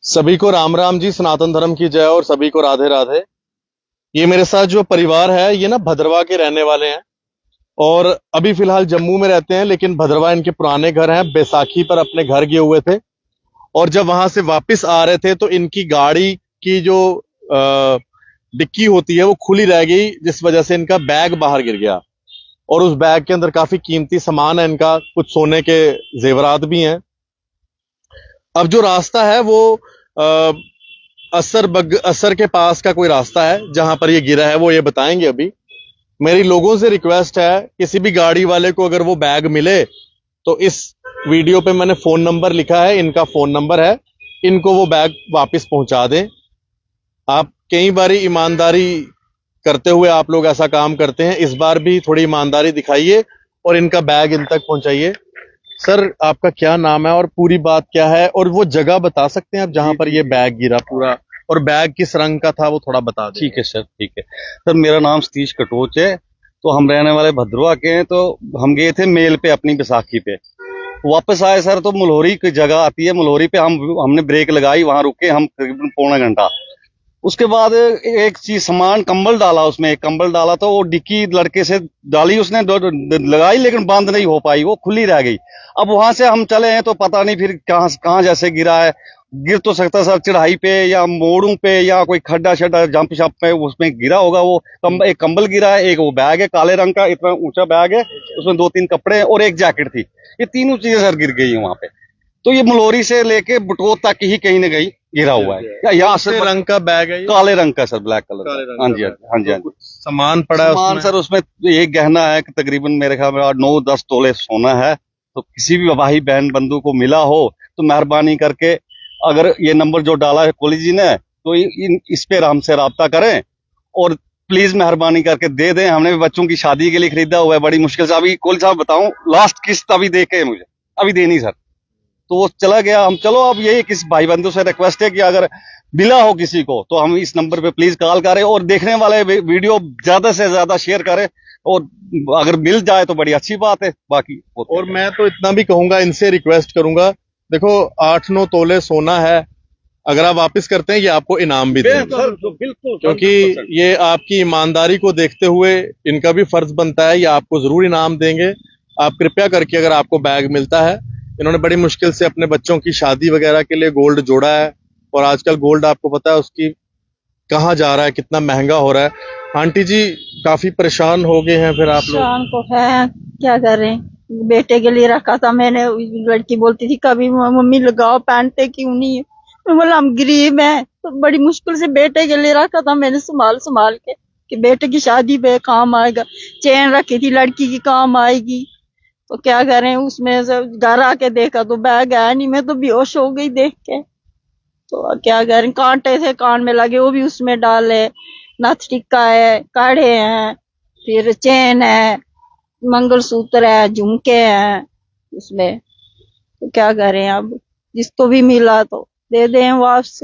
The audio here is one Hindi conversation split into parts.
सभी को राम राम जी, सनातन धर्म की जय और सभी को राधे राधे। ये मेरे साथ जो परिवार है ये ना भद्रवाह के रहने वाले हैं और अभी फिलहाल जम्मू में रहते हैं, लेकिन भद्रवाह इनके पुराने घर हैं। बैसाखी पर अपने घर गए हुए थे और जब वहां से वापस आ रहे थे तो इनकी गाड़ी की जो डिक्की होती है वो खुली रह गई, जिस वजह से इनका बैग बाहर गिर गया और उस बैग के अंदर काफी कीमती सामान है इनका, कुछ सोने के जेवरात भी हैं। अब जो रास्ता है वो अ, असर के पास का कोई रास्ता है जहां पर ये गिरा है, वो ये बताएंगे अभी। मेरी लोगों से रिक्वेस्ट है, किसी भी गाड़ी वाले को अगर वो बैग मिले तो इस वीडियो पे मैंने फोन नंबर लिखा है, इनका फोन नंबर है, इनको वो बैग वापस पहुंचा दें। आप कई बार ईमानदारी करते हुए आप लोग ऐसा काम करते हैं, इस बार भी थोड़ी ईमानदारी दिखाइए और इनका बैग इन तक पहुंचाइए। सर, आपका क्या नाम है और पूरी बात क्या है, और वो जगह बता सकते हैं आप जहां पर ये बैग गिरा पूरा, और बैग किस रंग का था वो थोड़ा बता दें। ठीक है सर, ठीक है सर। मेरा नाम सतीश कटोच है। तो हम रहने वाले भद्रवाह के हैं। तो हम गए थे मेल पे अपनी बैसाखी पे, वापस आए सर तो मुल्होरी की जगह आती है, मुल्होरी पे हमने ब्रेक लगाई, वहां रुके हम तकरीबन पौना घंटा। उसके बाद एक चीज सामान कंबल डाला, उसमें एक कंबल डाला तो वो डिक्की लड़के से डाली उसने, लगाई लेकिन बंद नहीं हो पाई, वो खुली रह गई। अब वहां से हम चले हैं तो पता नहीं फिर कहाँ कहाँ जैसे गिरा है। गिर तो सकता सर चढ़ाई पे या मोड़ों पे या कोई खड्डा शड्डा जंप शप पे उसमें गिरा होगा। वो एक कंबल गिरा है, एक वो बैग है काले रंग का, इतना ऊंचा बैग है, उसमें 2-3 कपड़े हैं और एक जैकेट थी। ये तीनों चीजें सर गिर गई है वहां पे। तो ये मलोरी से लेके बटोत तक ही कहीं न कहीं गिरा हुआ है। यहाँ से रंग का बैग है, काले रंग का सर, ब्लैक कलर का। हाँ जी, हाँ जी, हाँ जी। सामान पड़ा है सामान सर उसमें एक गहना है कि तकरीबन मेरे ख्याल में 9-10 तोले सोना है। तो किसी भी भाई बहन बंधु को मिला हो तो मेहरबानी करके, अगर ये नंबर जो डाला है कोहली जी ने, तो इस पे हमसे राब्ता करें और प्लीज मेहरबानी करके दे दें। हमने भी बच्चों की शादी के लिए खरीदा हुआ है, बड़ी मुश्किल से। अभी कोहली साहब बताऊं, लास्ट किस्त अभी दे के मुझे अभी देनी सर, तो वो चला गया। हम चलो अब यही किस भाई बंधु से रिक्वेस्ट है कि अगर मिला हो किसी को तो हम इस नंबर पे प्लीज कॉल करें और देखने वाले वीडियो ज्यादा से ज्यादा शेयर करें, और अगर मिल जाए तो बड़ी अच्छी बात है। बाकी और मैं तो इतना भी कहूंगा, इनसे रिक्वेस्ट करूंगा, देखो 8-9 तोले सोना है, अगर आप वापस करते हैं ये आपको इनाम भी देंगे, बिल्कुल, क्योंकि ये आपकी ईमानदारी को देखते हुए इनका भी फर्ज बनता है, ये आपको जरूर इनाम देंगे। आप कृपया करके, अगर आपको बैग मिलता है, इन्होंने बड़ी मुश्किल से अपने बच्चों की शादी वगैरह के लिए गोल्ड जोड़ा है, और आजकल गोल्ड आपको पता है उसकी कहाँ जा रहा है, कितना महंगा हो रहा है। आंटी जी काफी परेशान हो गए हैं फिर आप लोग? शाम को है, क्या करें, बेटे के लिए रखा था मैंने। लड़की बोलती थी कभी मम्मी लगाओ, पहनते क्यों नहीं है। मैं बोला हम गरीब हैं, तो बड़ी मुश्किल से बेटे के लिए रखा था मैंने, संभाल संभाल के, कि बेटे की शादी पे काम आएगा। चेन रखी थी लड़की की, काम आएगी। तो क्या करें, उसमें से घर आके देखा तो बैग है नहीं। मैं तो बेहोश हो गई देख के। तो क्या करें, कांटे थे कान में लगे, वो भी उसमें डाले। नथ टिक्का है, काढ़े हैं, फिर चेन है, मंगलसूत्र है, झुमके हैं उसमें। तो क्या करें, अब जिसको भी मिला तो दे दें वापस।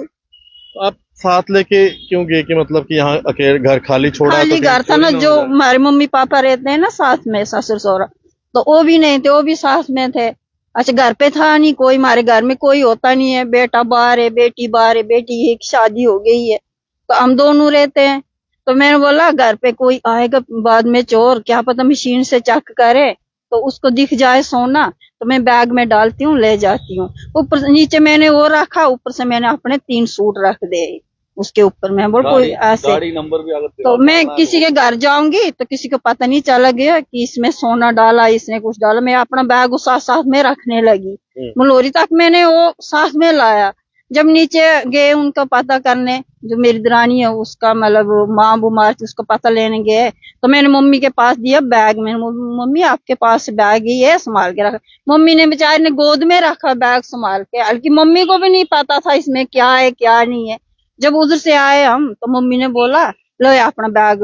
आप साथ लेके क्यों गए, कि मतलब कि यहाँ अकेले घर खाली छोड़ा? खाली घर था ना, जो हमारे मम्मी पापा रहते हैं ना साथ में, ससुर सहुरा, तो वो भी नहीं थे, वो भी साथ में थे। अच्छा, घर पे था नहीं कोई, हमारे घर में कोई होता नहीं है, बेटा बाहर है, बेटी बाहर है, बेटी एक शादी हो गई है, तो हम दोनों रहते हैं। तो मैंने बोला घर पे कोई आएगा बाद में चोर, क्या पता मशीन से चेक करे तो उसको दिख जाए सोना, तो मैं बैग में डालती हूँ, ले जाती हूँ। ऊपर नीचे मैंने वो रखा, ऊपर से मैंने अपने 3 सूट रख दे उसके ऊपर। मैं बोल कोई ऐसे गाड़ी नंबर भी अगर तो मैं किसी के घर जाऊंगी तो किसी को पता नहीं चला गया कि इसमें सोना डाला, इसने कुछ डाला। मैं अपना बैग उस साथ में रखने लगी। मलोरी तक मैंने वो साथ में लाया। जब नीचे गए उनका पता करने, जो मेरी दरानी है उसका मतलब माँ बीमार थी, उसका पता लेने गए, तो मैंने मम्मी के पास दिया बैग। मैंने मम्मी आपके पास बैग ही है, संभाल के रखा। मम्मी ने बेचारे ने गोद में रखा बैग संभाल के, बल्कि मम्मी को भी नहीं पता था इसमें क्या है क्या नहीं है। जब उधर से आए हम तो मम्मी ने बोला लो अपना बैग।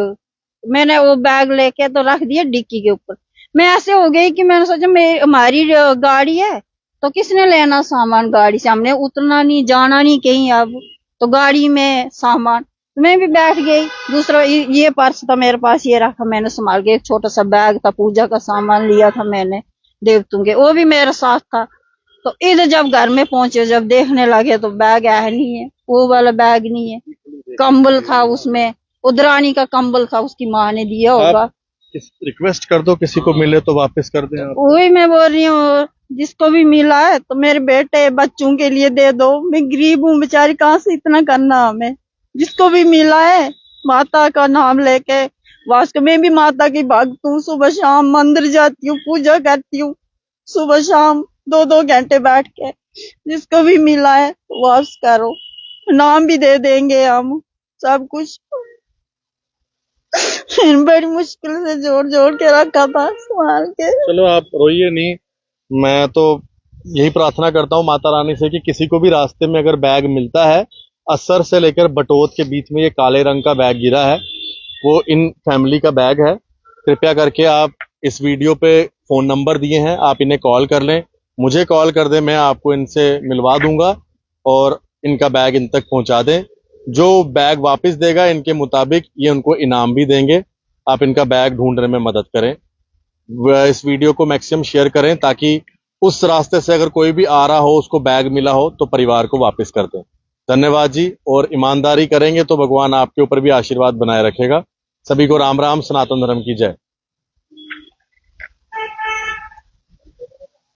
मैंने वो बैग लेके तो रख दिया डिक्की के ऊपर। मैं ऐसे हो गई कि मैंने सोचा हमारी गाड़ी है तो किसने लेना सामान, गाड़ी से हमने उतरना नहीं, जाना नहीं कहीं, अब तो गाड़ी में सामान। मैं भी बैठ गई। दूसरा ये पर्स था मेरे पास, ये रखा मैंने संभाल के। एक छोटा सा बैग था, पूजा का सामान लिया था मैंने देवतों के, वो भी मेरे साथ था। तो इधर जब घर में पहुंचे, जब देखने लगे तो बैग है नहीं है, वो वाला बैग नहीं है। कंबल था उसमें, उधरानी का कंबल था, उसकी माँ ने दिया होगा। रिक्वेस्ट कर दो किसी को मिले तो वापस कर दें आप। वही मैं बोल रही हूँ, जिसको भी मिला है तो मेरे बेटे बच्चों के लिए दे दो। मैं गरीब हूँ बेचारी, कहाँ से इतना करना हमें। जिसको भी मिला है माता का नाम लेके, वास्तव में भी माता की भक्त हूँ। सुबह शाम मंदिर जाती हूँ, पूजा करती हूँ, सुबह शाम 2-2 घंटे बैठ के। जिसको भी मिला है तो वापस करो, नाम भी दे देंगे हम, सब कुछ। बड़ी मुश्किल से जोड़ जोड़ के रखा था, संभाल के। चलो आप रोइए नहीं, मैं तो यही प्रार्थना करता हूँ माता रानी से कि किसी को भी रास्ते में अगर बैग मिलता है, असर से लेकर बटोत के बीच में ये काले रंग का बैग गिरा है, वो इन फैमिली का बैग है। कृपया करके आप इस वीडियो पे फोन नंबर दिए हैं, आप इन्हें कॉल कर लें, मुझे कॉल कर दें, मैं आपको इनसे मिलवा दूंगा और इनका बैग इन तक पहुंचा दें। जो बैग वापस देगा इनके मुताबिक ये उनको इनाम भी देंगे। आप इनका बैग ढूंढने में मदद करें। इस वीडियो को मैक्सिमम शेयर करें ताकि उस रास्ते से अगर कोई भी आ रहा हो, उसको बैग मिला हो तो परिवार को वापस कर दें। धन्यवाद जी। और ईमानदारी करेंगे तो भगवान आपके ऊपर भी आशीर्वाद बनाए रखेगा। सभी को राम राम, सनातन धर्म की जय।